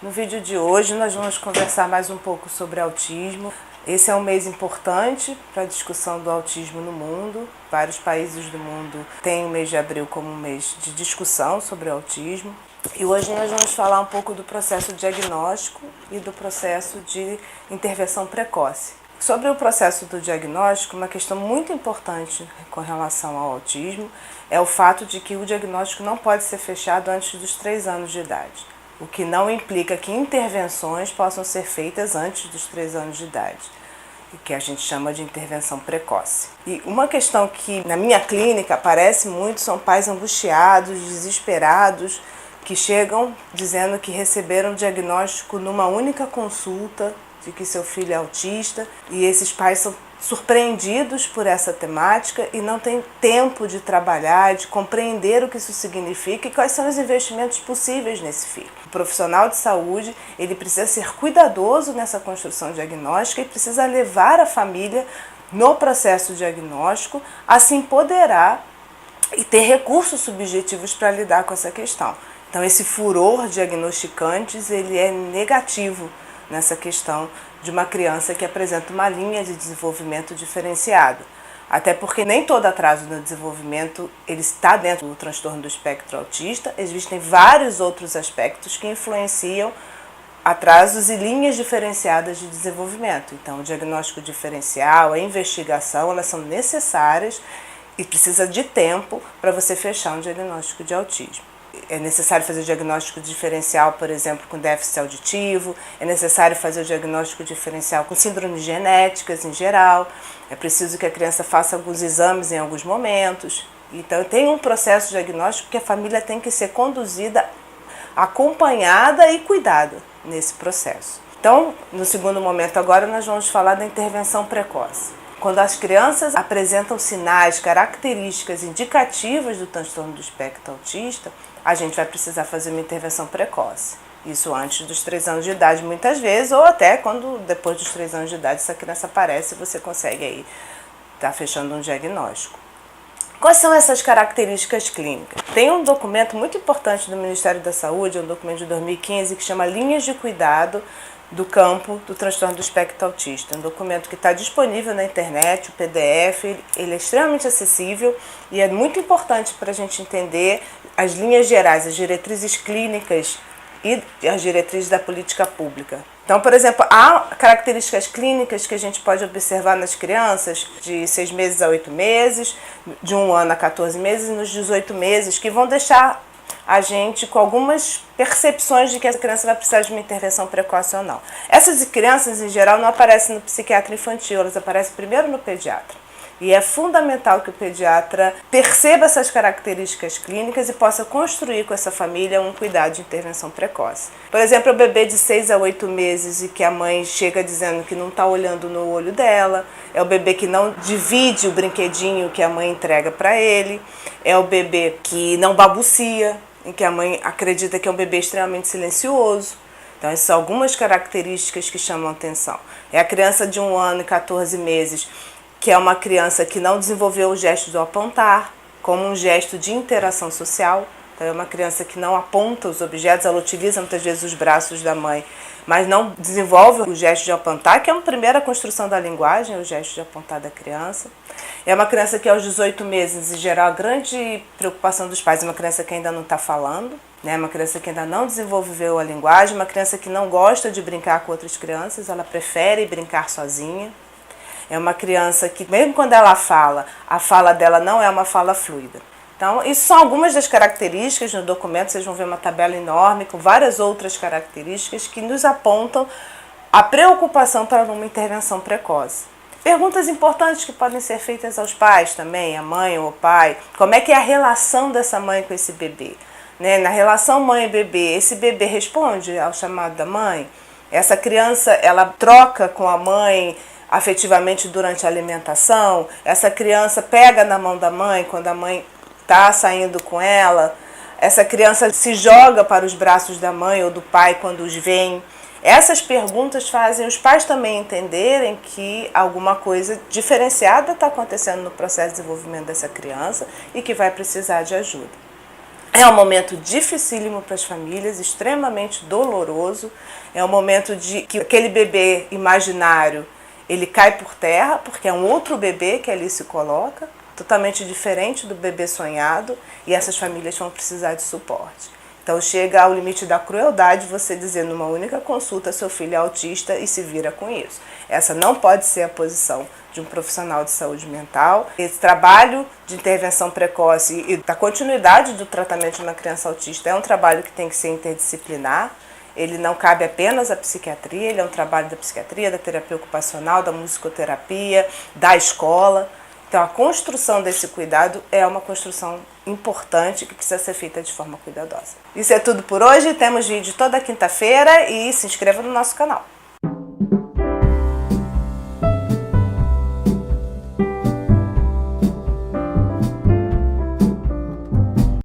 No vídeo de hoje nós vamos conversar mais um pouco sobre autismo. Esse é um mês importante para a discussão do autismo no mundo. Vários países do mundo têm o mês de abril como um mês de discussão sobre o autismo. E hoje nós vamos falar um pouco do processo diagnóstico e do processo de intervenção precoce. Sobre o processo do diagnóstico, uma questão muito importante com relação ao autismo é o fato de que o diagnóstico não pode ser fechado antes dos 3 anos de idade, o que não implica que intervenções possam ser feitas antes dos 3 anos de idade, que a gente chama de intervenção precoce. E uma questão que na minha clínica aparece muito são pais angustiados, desesperados, que chegam dizendo que receberam diagnóstico numa única consulta de que seu filho é autista, e esses pais são surpreendidos por essa temática e não têm tempo de trabalhar, de compreender o que isso significa e quais são os investimentos possíveis nesse filho. O profissional de saúde, ele precisa ser cuidadoso nessa construção diagnóstica e precisa levar a família no processo diagnóstico a se empoderar e ter recursos subjetivos para lidar com essa questão. Então esse furor diagnosticantes, ele é negativo nessa questão de uma criança que apresenta uma linha de desenvolvimento diferenciado. Até porque nem todo atraso no desenvolvimento ele está dentro do transtorno do espectro autista, existem vários outros aspectos que influenciam atrasos e linhas diferenciadas de desenvolvimento. Então o diagnóstico diferencial, a investigação, elas são necessárias e precisa de tempo para você fechar um diagnóstico de autismo. É necessário fazer o diagnóstico diferencial, por exemplo, com déficit auditivo, é necessário fazer o diagnóstico diferencial com síndromes genéticas em geral, é preciso que a criança faça alguns exames em alguns momentos. Então tem um processo diagnóstico que a família tem que ser conduzida, acompanhada e cuidada nesse processo. Então, no segundo momento agora, nós vamos falar da intervenção precoce. Quando as crianças apresentam sinais, características indicativas do transtorno do espectro autista, a gente vai precisar fazer uma intervenção precoce. Isso antes dos 3 anos de idade, muitas vezes, ou até quando depois dos 3 anos de idade essa criança aparece e você consegue aí estar fechando um diagnóstico. Quais são essas características clínicas? Tem um documento muito importante do Ministério da Saúde, um documento de 2015, que chama Linhas de Cuidado do Campo do Transtorno do Espectro Autista. Um documento que está disponível na internet, o PDF, ele é extremamente acessível e é muito importante para a gente entender as linhas gerais, as diretrizes clínicas e as diretrizes da política pública. Então, por exemplo, há características clínicas que a gente pode observar nas crianças de 6 meses a 8 meses, de 1 ano a 14 meses e nos 18 meses, que vão deixar a gente com algumas percepções de que essa criança vai precisar de uma intervenção precoce ou não. Essas crianças, em geral, não aparecem no psiquiatra infantil, elas aparecem primeiro no pediatra. E é fundamental que o pediatra perceba essas características clínicas e possa construir com essa família um cuidado de intervenção precoce. Por exemplo, o bebê de 6 a 8 meses e que a mãe chega dizendo que não está olhando no olho dela, é o bebê que não divide o brinquedinho que a mãe entrega para ele, é o bebê que não balbucia, em que a mãe acredita que é um bebê extremamente silencioso. Então, essas são algumas características que chamam a atenção. É a criança de 1 ano e 14 meses, que é uma criança que não desenvolveu o gesto do apontar como um gesto de interação social. Então, é uma criança que não aponta os objetos, ela utiliza muitas vezes os braços da mãe, mas não desenvolve o gesto de apontar, que é a primeira construção da linguagem, o gesto de apontar da criança. É uma criança que aos 18 meses, em geral, a grande preocupação dos pais é uma criança que ainda não está falando, né? Uma criança que ainda não desenvolveu a linguagem, uma criança que não gosta de brincar com outras crianças, ela prefere brincar sozinha. É uma criança que, mesmo quando ela fala, a fala dela não é uma fala fluida. Então, isso são algumas das características no documento, vocês vão ver uma tabela enorme com várias outras características que nos apontam a preocupação para uma intervenção precoce. Perguntas importantes que podem ser feitas aos pais também, a mãe ou o pai. Como é que é a relação dessa mãe com esse bebê? Né? Na relação mãe e bebê, esse bebê responde ao chamado da mãe? Essa criança, ela troca com a mãe afetivamente durante a alimentação? Essa criança pega na mão da mãe quando a mãe está saindo com ela? Essa criança se joga para os braços da mãe ou do pai quando os vem? Essas perguntas fazem os pais também entenderem que alguma coisa diferenciada está acontecendo no processo de desenvolvimento dessa criança e que vai precisar de ajuda. É um momento dificílimo para as famílias, extremamente doloroso. É um momento de que aquele bebê imaginário, ele cai por terra, porque é um outro bebê que ali se coloca, totalmente diferente do bebê sonhado, e essas famílias vão precisar de suporte. Então chega ao limite da crueldade você dizer numa única consulta seu filho é autista e se vira com isso. Essa não pode ser a posição de um profissional de saúde mental. Esse trabalho de intervenção precoce e da continuidade do tratamento de uma criança autista é um trabalho que tem que ser interdisciplinar. Ele não cabe apenas à psiquiatria, ele é um trabalho da psiquiatria, da terapia ocupacional, da musicoterapia, da escola. Então, a construção desse cuidado é uma construção importante que precisa ser feita de forma cuidadosa. Isso é tudo por hoje. Temos vídeo toda quinta-feira e se inscreva no nosso canal.